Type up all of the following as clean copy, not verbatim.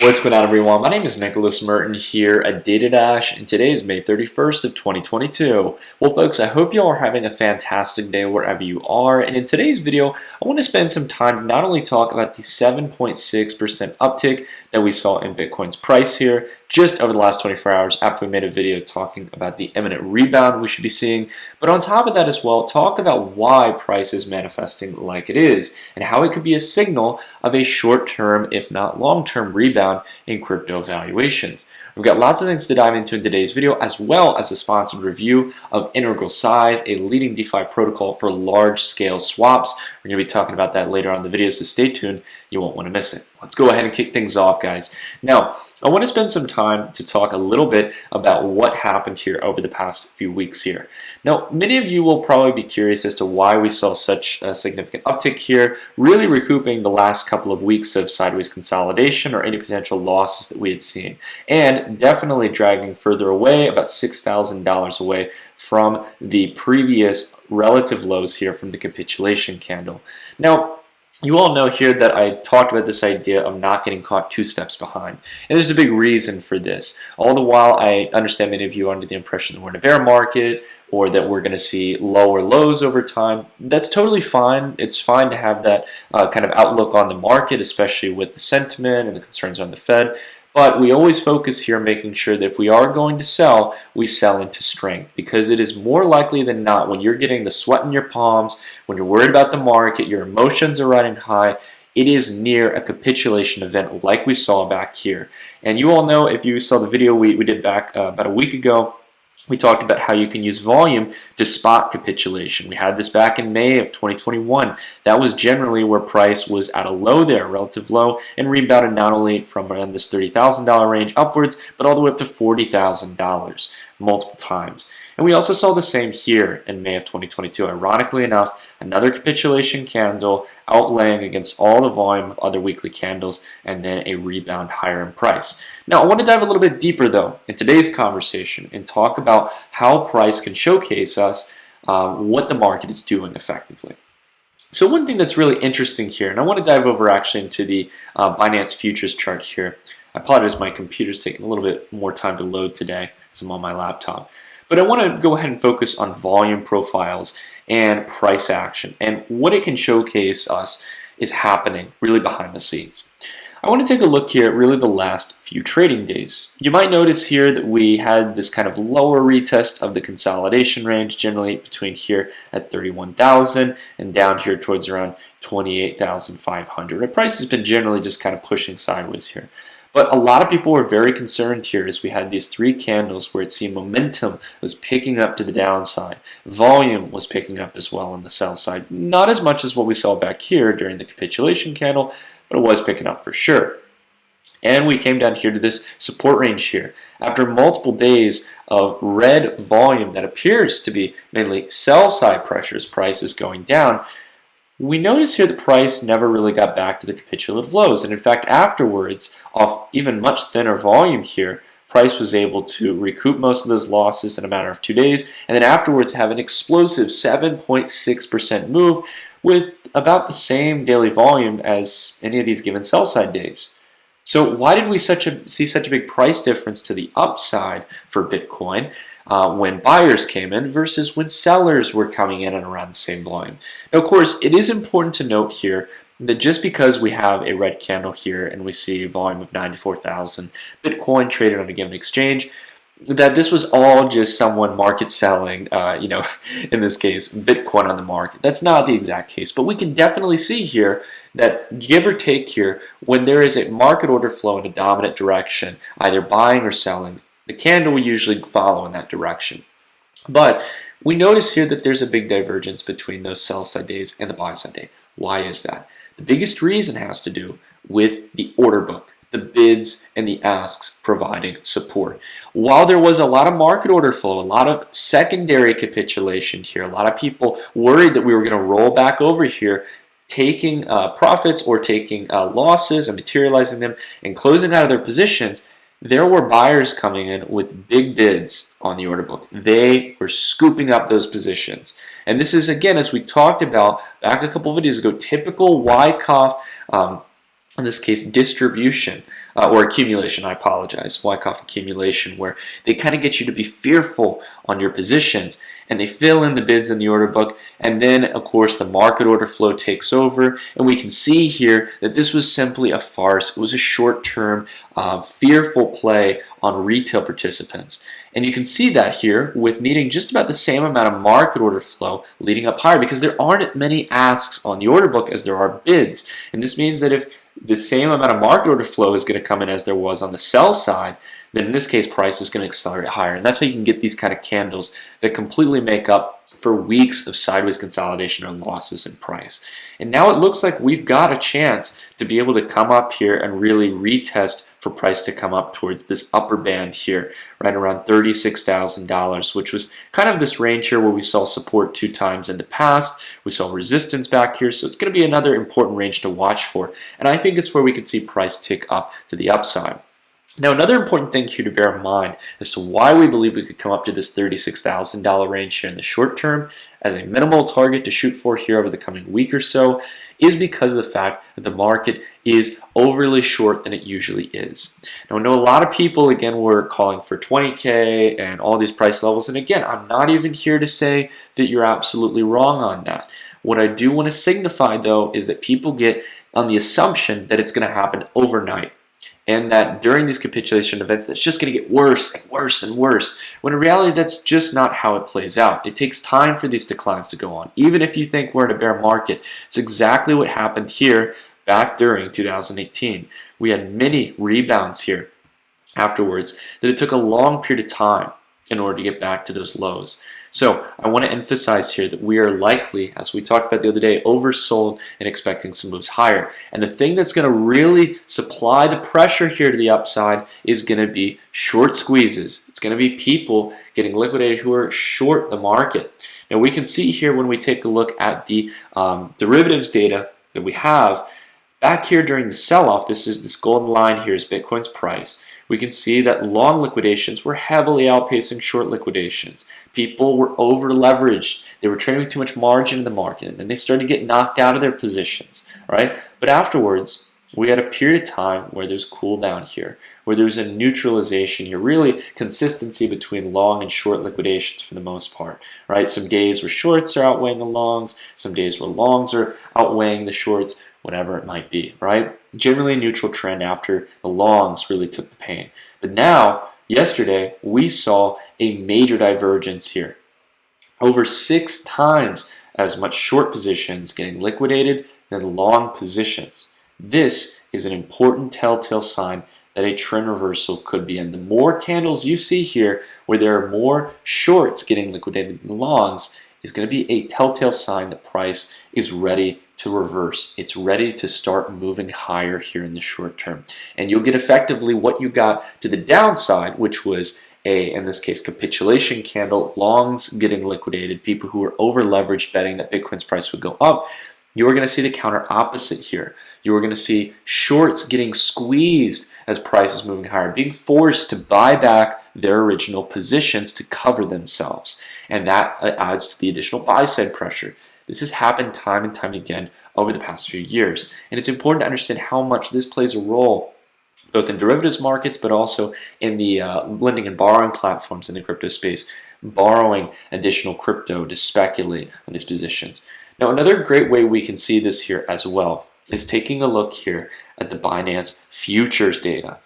What's going on, everyone? My name is Nicholas Merton here at DataDash, and today is May 31st of 2022. Well, folks, I hope you all are having a fantastic day wherever you are, and in today's video, I want to spend some time to not only talk about the 7.6% uptick that we saw in Bitcoin's price here just over the last 24 hours after we made a video talking about the imminent rebound we should be seeing, but on top of that as well, talk about why price is manifesting like it is and how it could be a signal of a short-term, if not long-term rebound in crypto valuations. We've got lots of things to dive into in today's video, as well as a sponsored review of Integral Size, a leading DeFi protocol for large-scale swaps. We're going to be talking about that later on in the video, so stay tuned. You won't want to miss it. Let's go ahead and kick things off, guys. Now, I want to spend some time to talk a little bit about what happened here over the past few weeks here. Now, many of you will probably be curious as to why we saw such a significant uptick here, really recouping the last couple of weeks of sideways consolidation or any potential losses that we had seen, and definitely dragging further away, about $6,000 away from the previous relative lows here from the capitulation candle. Now, you all know here that I talked about this idea of not getting caught two steps behind. And there's a big reason for this. All the while, I understand many of you are under the impression that we're in a bear market or that we're going to see lower lows over time. That's totally fine. It's fine to have that kind of outlook on the market, especially with the sentiment and the concerns on the Fed. But we always focus here on making sure that if we are going to sell, we sell into strength, because it is more likely than not when you're getting the sweat in your palms, when you're worried about the market, your emotions are running high, it is near a capitulation event like we saw back here. And you all know, if you saw the video we did back about a week ago, we talked about how you can use volume to spot capitulation. We had this back in May of 2021. That was generally where price was at a low there, relative low, and rebounded not only from around this $30,000 range upwards, but all the way up to $40,000 multiple times. And we also saw the same here in May of 2022. Ironically enough, another capitulation candle outlaying against all the volume of other weekly candles, and then a rebound higher in price. Now, I want to dive a little bit deeper, though, in today's conversation and talk about how price can showcase us what the market is doing effectively. So one thing that's really interesting here, and I want to dive over actually into the Binance Futures chart here. I apologize, my computer's taking a little bit more time to load today as I'm on my laptop. But I want to go ahead and focus on volume profiles and price action, and what it can showcase us is happening really behind the scenes. I want to take a look here at really the last few trading days. You might notice here that we had this kind of lower retest of the consolidation range, generally between here at 31,000 and down here towards around 28,500. The price has been generally just kind of pushing sideways here. But a lot of people were very concerned here as we had these three candles where it seemed momentum was picking up to the downside. Volume was picking up as well on the sell side. Not as much as what we saw back here during the capitulation candle, but it was picking up for sure. And we came down here to this support range here. After multiple days of red volume that appears to be mainly sell side pressures, prices going down, we notice here the price never really got back to the capitulative lows. And in fact, afterwards, off even much thinner volume here, price was able to recoup most of those losses in a matter of 2 days, and then afterwards have an explosive 7.6% move with about the same daily volume as any of these given sell side days. So why did we see such a big price difference to the upside for Bitcoin when buyers came in versus when sellers were coming in at around the same volume? Now, of course, it is important to note here that just because we have a red candle here and we see a volume of 94,000 Bitcoin traded on a given exchange, that this was all just someone market selling, in this case, Bitcoin on the market. That's not the exact case, but we can definitely see here that, give or take here, when there is a market order flow in a dominant direction, either buying or selling, the candle will usually follow in that direction. But we notice here that there's a big divergence between those sell side days and the buy side day. Why is that? The biggest reason has to do with the order book, the bids and the asks providing support. While there was a lot of market order flow, a lot of secondary capitulation here, a lot of people worried that we were going to roll back over here, taking profits or taking losses and materializing them and closing out of their positions, there were buyers coming in with big bids on the order book. They were scooping up those positions. And this is, again, as we talked about back a couple of videos ago, typical Wyckoff, in this case, distribution or accumulation, I apologize, Wyckoff accumulation, where they kind of get you to be fearful on your positions, and they fill in the bids in the order book, and then of course the market order flow takes over, and we can see here that this was simply a farce. It was a short-term fearful play on retail participants. And you can see that here with needing just about the same amount of market order flow leading up higher, because there aren't many asks on the order book as there are bids. And this means that if the same amount of market order flow is going to come in as there was on the sell side, then in this case price is going to accelerate higher. And that's how you can get these kind of candles that completely make up for weeks of sideways consolidation or losses in price. And now it looks like we've got a chance to be able to come up here and really retest for price to come up towards this upper band here, right around $36,000, which was kind of this range here where we saw support 2 times in the past. We saw resistance back here, so it's going to be another important range to watch for. And I think it's where we could see price tick up to the upside. Now, another important thing here to bear in mind as to why we believe we could come up to this $36,000 range here in the short term as a minimal target to shoot for here over the coming week or so is because of the fact that the market is overly short than it usually is. Now, I know a lot of people, again, were calling for 20K and all these price levels, and again, I'm not even here to say that you're absolutely wrong on that. What I do want to signify, though, is that people get on the assumption that it's going to happen overnight, and that during these capitulation events, that's just going to get worse and worse and worse, when in reality, that's just not how it plays out. It takes time for these declines to go on. Even if you think we're in a bear market, it's exactly what happened here back during 2018. We had many rebounds here afterwards that it took a long period of time in order to get back to those lows. So I want to emphasize here that we are likely, as we talked about the other day, oversold and expecting some moves higher. And the thing that's going to really supply the pressure here to the upside is going to be short squeezes. It's going to be people getting liquidated who are short the market. Now we can see here when we take a look at the derivatives data that we have, back here during the sell-off, this golden line here is Bitcoin's price. We can see that long liquidations were heavily outpacing short liquidations. People were over leveraged. They were trading with too much margin in the market, and then they started to get knocked out of their positions, right? But afterwards, we had a period of time where there's cool down here, where there's a neutralization here, really consistency between long and short liquidations for the most part, right? Some days where shorts are outweighing the longs, some days where longs are outweighing the shorts, whatever it might be, right? Generally a neutral trend after the longs really took the pain. But now, yesterday, we saw a major divergence here. Over 6 times as much short positions getting liquidated than long positions. This is an important telltale sign that a trend reversal could be in. The more candles you see here where there are more shorts getting liquidated than longs is going to be a telltale sign that price is ready to reverse. It's ready to start moving higher here in the short term. And you'll get effectively what you got to the downside, which was in this case, capitulation candle, longs getting liquidated, people who were over leveraged betting that Bitcoin's price would go up. You are going to see the counter opposite here. You are going to see shorts getting squeezed as price is moving higher, being forced to buy back their original positions to cover themselves. And that adds to the additional buy-side pressure. This has happened time and time again over the past few years. And it's important to understand how much this plays a role both in derivatives markets, but also in the lending and borrowing platforms in the crypto space, borrowing additional crypto to speculate on these positions. Now, another great way we can see this here as well is taking a look here at the Binance futures data.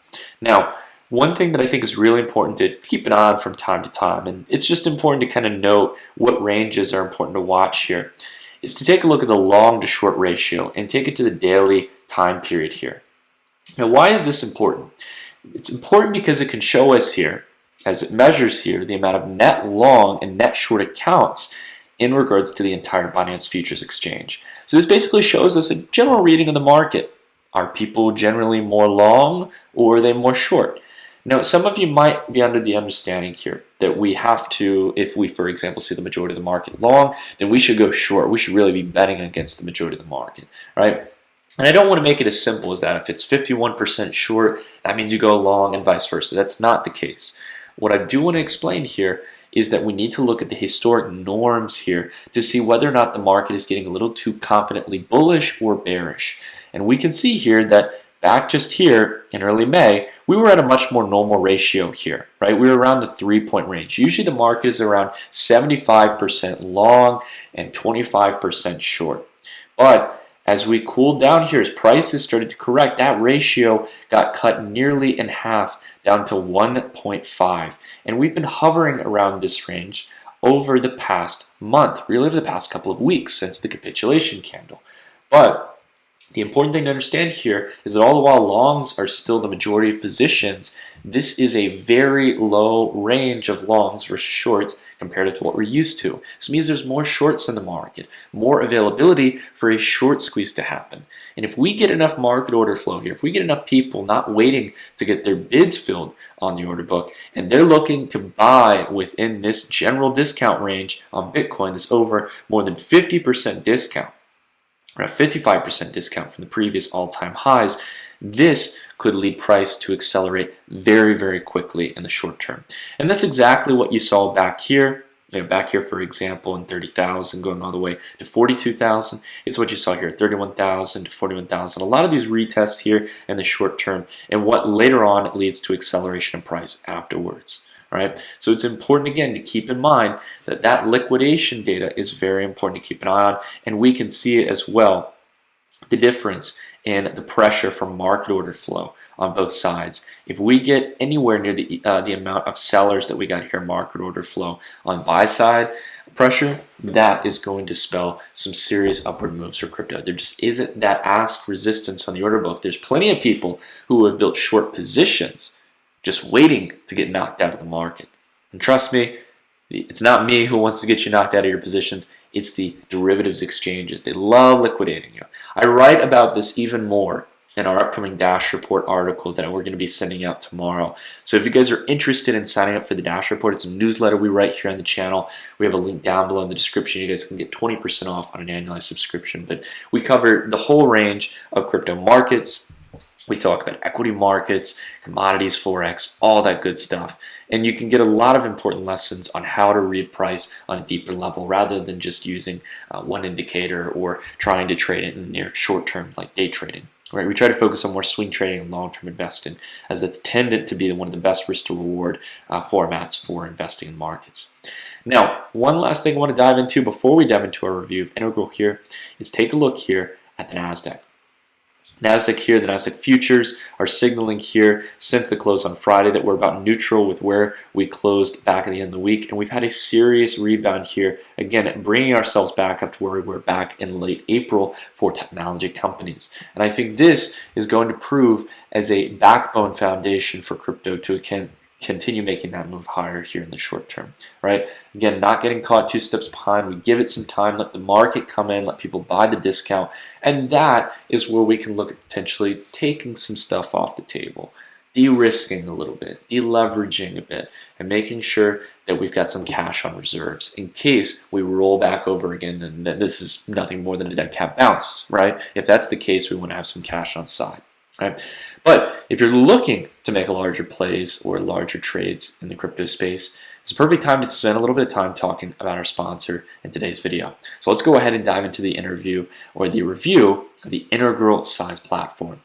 Now, one thing that I think is really important to keep an eye on from time to time, and it's just important to kind of note what ranges are important to watch here, is to take a look at the long to short ratio and take it to the daily time period here. Now, why is this important? It's important because it can show us here, as it measures here, the amount of net long and net short accounts in regards to the entire Binance Futures Exchange. So this basically shows us a general reading of the market. Are people generally more long or are they more short? Now, some of you might be under the understanding here that we have to, if we, for example, see the majority of the market long, then we should go short. We should really be betting against the majority of the market, right? And I don't want to make it as simple as that. If it's 51% short, that means you go long and vice versa. That's not the case. What I do want to explain here is that we need to look at the historic norms here to see whether or not the market is getting a little too confidently bullish or bearish. And we can see here that back just here in early May, we were at a much more normal ratio here, right? We were around the 3-point range. Usually the market is around 75% long and 25% short. But as we cooled down here, as prices started to correct, that ratio got cut nearly in half down to 1.5. And we've been hovering around this range over the past month, really over the past couple of weeks since the capitulation candle. But the important thing to understand here is that all the while longs are still the majority of positions, this is a very low range of longs versus shorts compared to what we're used to. This means there's more shorts in the market, more availability for a short squeeze to happen. And if we get enough market order flow here, if we get enough people not waiting to get their bids filled on the order book, and they're looking to buy within this general discount range on Bitcoin, this over more than 50% discount, or a 55% discount from the previous all-time highs, this could lead price to accelerate very, very quickly in the short term. And that's exactly what you saw back here. Back here, for example, in 30,000 going all the way to 42,000. It's what you saw here, 31,000 to 41,000. A lot of these retests here in the short term, and what later on leads to acceleration in price afterwards. Right? So it's important, again, to keep in mind that that liquidation data is very important to keep an eye on, and we can see it as well, the difference in the pressure from market order flow on both sides. If we get anywhere near the amount of sellers that we got here, market order flow on buy side pressure, that is going to spell some serious upward moves for crypto. There just isn't that ask resistance on the order book. There's plenty of people who have built short positions just waiting to get knocked out of the market. And trust me, it's not me who wants to get you knocked out of your positions. It's the derivatives exchanges. They love liquidating you. I write about this even more in our upcoming Dash Report article that we're going to be sending out tomorrow. So if you guys are interested in signing up for the Dash Report, it's a newsletter we write here on the channel. We have a link down below in the description. You guys can get 20% off on an annualized subscription. But we cover the whole range of crypto markets. We talk about equity markets, commodities, Forex, all that good stuff. And you can get a lot of important lessons on how to read price on a deeper level rather than just using one indicator or trying to trade it in the near short term like day trading. Right? We try to focus on more swing trading and long-term investing, as that's tended to be one of the best risk to reward formats for investing in markets. Now, one last thing I want to dive into before we dive into our review of Integral here is take a look here at the Nasdaq. Nasdaq here, the Nasdaq futures are signaling here since the close on Friday that we're about neutral with where we closed back at the end of the week. And we've had a serious rebound here, again, bringing ourselves back up to where we were back in late April for technology companies. And I think this is going to prove as a backbone foundation for crypto to continue making that move higher here in the short term, right? Again, not getting caught 2 steps behind. We give it some time, let the market come in, let people buy the discount, and that is where we can look at potentially taking some stuff off the table, de-risking a little bit, de-leveraging a bit, and making sure that we've got some cash on reserves in case we roll back over again, and then this is nothing more than a dead cat bounce, right? If that's the case, we want to have some cash on side. Right? But if you're looking to make larger plays or larger trades in the crypto space, it's a perfect time to spend a little bit of time talking about our sponsor in today's video. So let's go ahead and dive into the interview or the review of the Integral Size platform.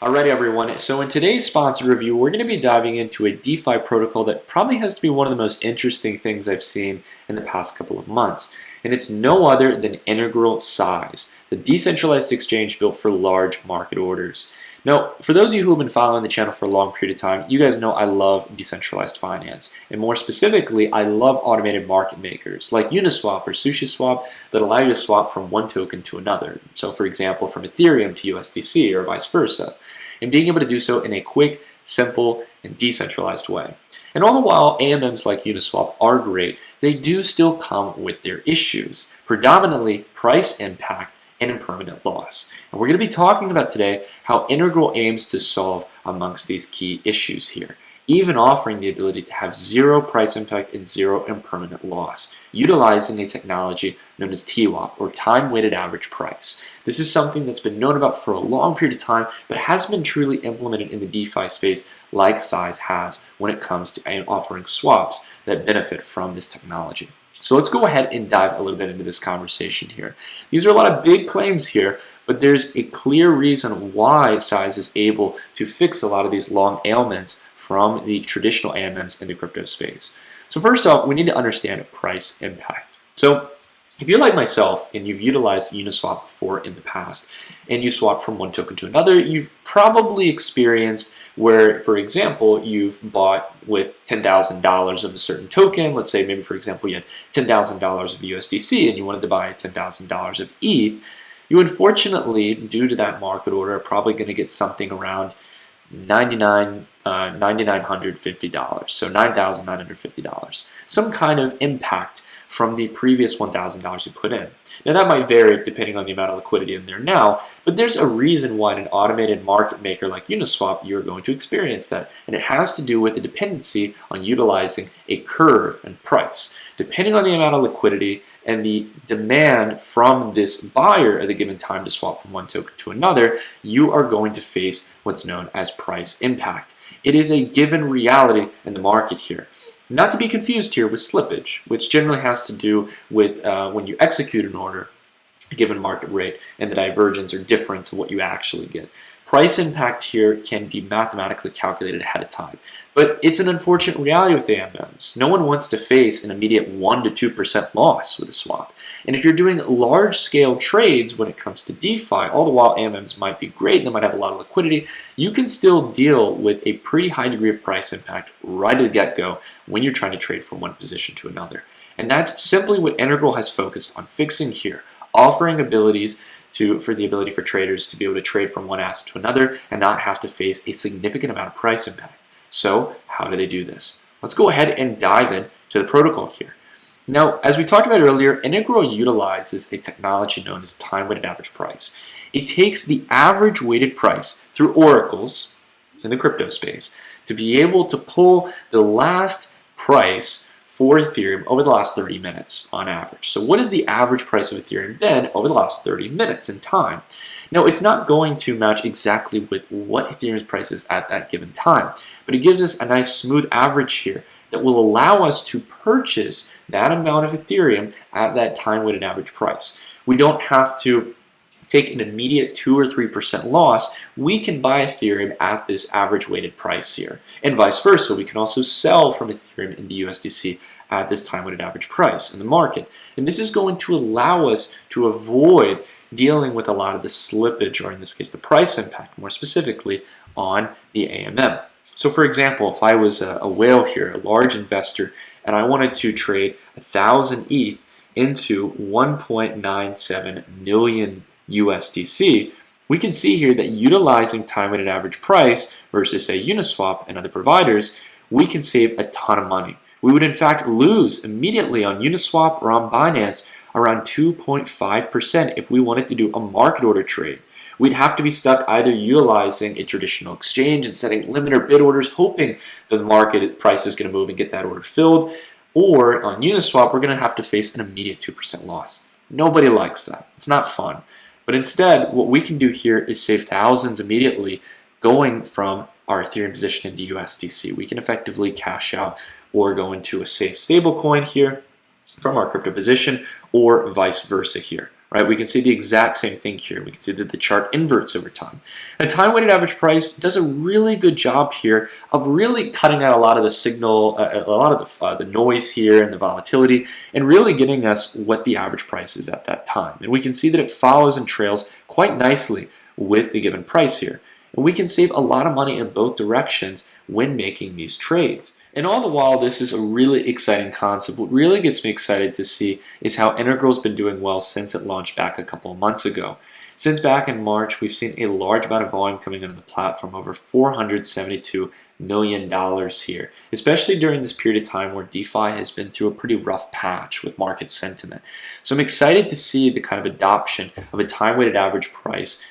Alright everyone, so in today's sponsor review, we're going to be diving into a DeFi protocol that probably has to be one of the most interesting things I've seen in the past couple of months. And it's no other than Integral Size, the decentralized exchange built for large market orders. Now, for those of you who have been following the channel for a long period of time, you guys know I love decentralized finance. And more specifically, I love automated market makers like Uniswap or SushiSwap that allow you to swap from one token to another. So for example, from Ethereum to USDC or vice versa. And being able to do so in a quick, simple, and decentralized way. And all the while, AMMs like Uniswap are great, they do still come with their issues, predominantly price impact and impermanent loss. And we're going to be talking about today how Integral aims to solve amongst these key issues here, even offering the ability to have zero price impact and zero impermanent loss, utilizing a technology known as TWAP, or time-weighted average price. This is something that's been known about for a long period of time, but hasn't been truly implemented in the DeFi space like Size has when it comes to offering swaps that benefit from this technology. So let's go ahead and dive a little bit into this conversation here. These are a lot of big claims here, but there's a clear reason why size is able to fix a lot of these long ailments from the traditional AMMs in the crypto space. So first off, we need to understand price impact. So if you're like myself and you've utilized Uniswap before in the past and you swap from one token to another, you've probably experienced where, for example, you've bought with $10,000 of a certain token. Let's say maybe, for example, you had $10,000 of USDC and you wanted to buy $10,000 of ETH. You unfortunately, due to that market order, are probably going to get something around $9,950, so $9,950, some kind of impact from the previous $1,000 you put in. Now that might vary depending on the amount of liquidity in there now, but there's a reason why in an automated market maker like Uniswap you're going to experience that, and it has to do with the dependency on utilizing a curve and price. Depending on the amount of liquidity and the demand from this buyer at the given time to swap from one token to another, you are going to face what's known as price impact. It is a given reality in the market here. Not to be confused here with slippage, which generally has to do with when you execute an order, a given market rate, and the divergence or difference of what you actually get. Price impact here can be mathematically calculated ahead of time, but it's an unfortunate reality with AMMs. No one wants to face an immediate 1 to 2% loss with a swap. And if you're doing large-scale trades when it comes to DeFi, all the while AMMs might be great, they might have a lot of liquidity, you can still deal with a pretty high degree of price impact right at the get-go when you're trying to trade from one position to another. And that's simply what Integral has focused on fixing here, offering abilities for the ability for traders to be able to trade from one asset to another and not have to face a significant amount of price impact. So how do they do this? Let's go ahead and dive into the protocol here. Now, as we talked about earlier, Integral utilizes a technology known as time-weighted average price. It takes the average weighted price through oracles in the crypto space to be able to pull the last price for Ethereum over the last 30 minutes on average. So what has the average price of Ethereum been over the last 30 minutes in time? Now, it's not going to match exactly with what Ethereum's price is at that given time, but it gives us a nice smooth average here that will allow us to purchase that amount of Ethereum at that time-weighted average price. We don't have to take an immediate 2 or 3% loss. We can buy Ethereum at this average weighted price here, and vice versa. We can also sell from Ethereum into USDC at this time-weighted average price in the market. And this is going to allow us to avoid dealing with a lot of the slippage, or in this case, the price impact, more specifically on the AMM. So for example, if I was a whale here, a large investor, and I wanted to trade 1,000 ETH into 1.97 million USDC, we can see here that utilizing time-weighted average price versus, say, Uniswap and other providers, we can save a ton of money. We would in fact lose immediately on Uniswap or on Binance around 2.5% if we wanted to do a market order trade. We'd have to be stuck either utilizing a traditional exchange and setting limit or bid orders, hoping the market price is going to move and get that order filled, or on Uniswap, we're going to have to face an immediate 2% loss. Nobody likes that. It's not fun. But instead, what we can do here is save thousands immediately going from our Ethereum position into USDC. We can effectively cash out or go into a safe stablecoin here from our crypto position, or vice versa here. Right? We can see the exact same thing here. We can see that the chart inverts over time. And time-weighted average price does a really good job here of really cutting out a lot of the signal, a lot of the noise here and the volatility, and really getting us what the average price is at that time. And we can see that it follows and trails quite nicely with the given price here. And we can save a lot of money in both directions when making these trades. And all the while, this is a really exciting concept. What really gets me excited to see is how Integral's been doing well since it launched back a couple of months ago. Since back in March, we've seen a large amount of volume coming into the platform, over $472 million here, especially during this period of time where DeFi has been through a pretty rough patch with market sentiment. So I'm excited to see the kind of adoption of a time-weighted average price,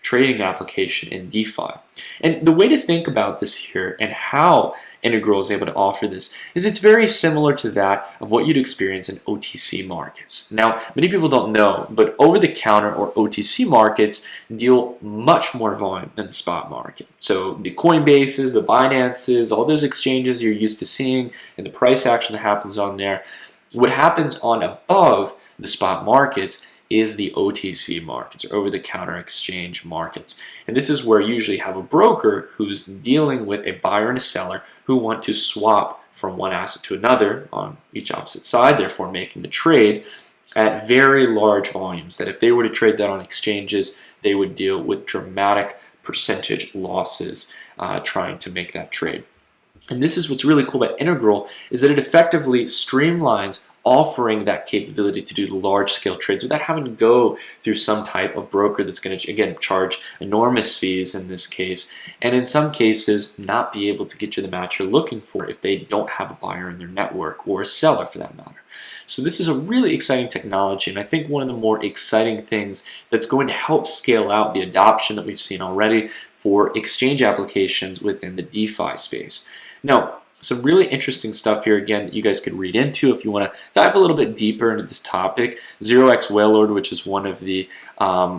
trading application in DeFi. And the way to think about this here and how Integral is able to offer this is it's very similar to that of what you'd experience in OTC markets. Now, many people don't know, but over-the-counter or OTC markets deal much more volume than the spot market. So the Coinbases, the Binances, all those exchanges you're used to seeing and the price action that happens on there, what happens on above the spot markets is the OTC markets, or over-the-counter exchange markets. And this is where you usually have a broker who's dealing with a buyer and a seller who want to swap from one asset to another on each opposite side, therefore making the trade at very large volumes, that if they were to trade that on exchanges, they would deal with dramatic percentage losses trying to make that trade. And this is what's really cool about Integral, is that it effectively streamlines offering that capability to do large-scale trades without having to go through some type of broker that's going to, again, charge enormous fees in this case, and in some cases not be able to get you the match you're looking for if they don't have a buyer in their network, or a seller for that matter. So this is a really exciting technology, and I think one of the more exciting things that's going to help scale out the adoption that we've seen already for exchange applications within the DeFi space. Now, some really interesting stuff here, again, that you guys could read into if you want to dive a little bit deeper into this topic. 0x Whalelord, which is one of the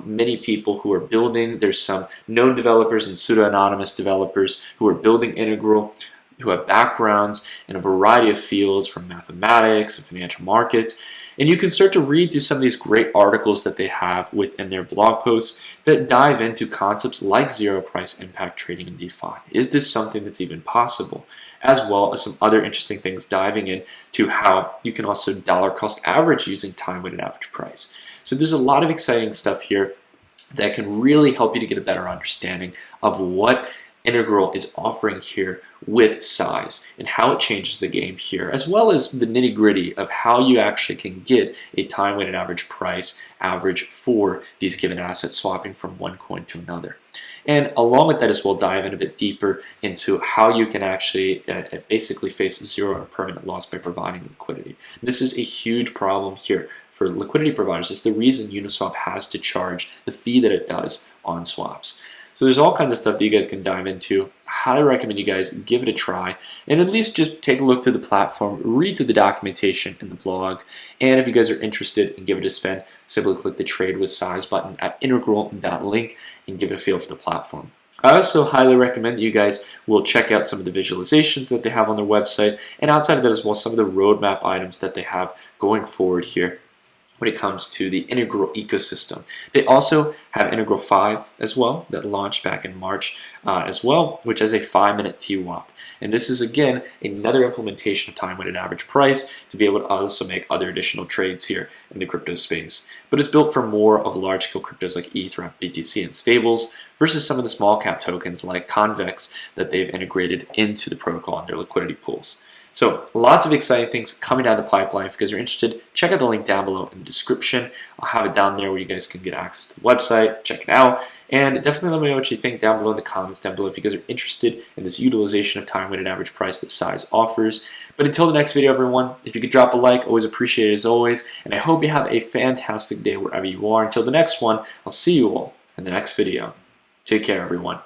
many people who are building. There's some known developers and pseudo-anonymous developers who are building Integral, who have backgrounds in a variety of fields from mathematics and financial markets. And you can start to read through some of these great articles that they have within their blog posts that dive into concepts like zero price impact trading in DeFi. Is this something that's even possible? As well as some other interesting things diving into how you can also dollar cost average using time-weighted average price. So there's a lot of exciting stuff here that can really help you to get a better understanding of what Integral is offering here with size and how it changes the game here, as well as the nitty-gritty of how you actually can get a time-weighted average price average for these given assets, swapping from one coin to another. And along with that as well, dive in a bit deeper into how you can actually basically face zero or permanent loss by providing liquidity. This is a huge problem here for liquidity providers. It's the reason Uniswap has to charge the fee that it does on swaps. So there's all kinds of stuff that you guys can dive into. I highly recommend you guys give it a try and at least just take a look through the platform, read through the documentation in the blog, and if you guys are interested and give it a spin, simply click the Trade with Size button at integral.link and give it a feel for the platform. I also highly recommend that you guys will check out some of the visualizations that they have on their website, and outside of that as well, some of the roadmap items that they have going forward here when it comes to the Integral ecosystem. They also have Integral 5 as well that launched back in March as well, which has a 5-minute TWAP. And this is, again, another implementation of time-weighted average price to be able to also make other additional trades here in the crypto space. But it's built for more of large-scale cryptos like ETH, BTC, and stables versus some of the small-cap tokens like Convex that they've integrated into the protocol and their liquidity pools. So lots of exciting things coming down the pipeline. If you guys are interested, check out the link down below in the description. I'll have it down there where you guys can get access to the website, check it out, and definitely let me know what you think down below in the comments down below if you guys are interested in this utilization of time-weighted average price that Size offers. But until the next video, everyone, if you could drop a like, always appreciate it as always, and I hope you have a fantastic day wherever you are. Until the next one, I'll see you all in the next video. Take care, everyone.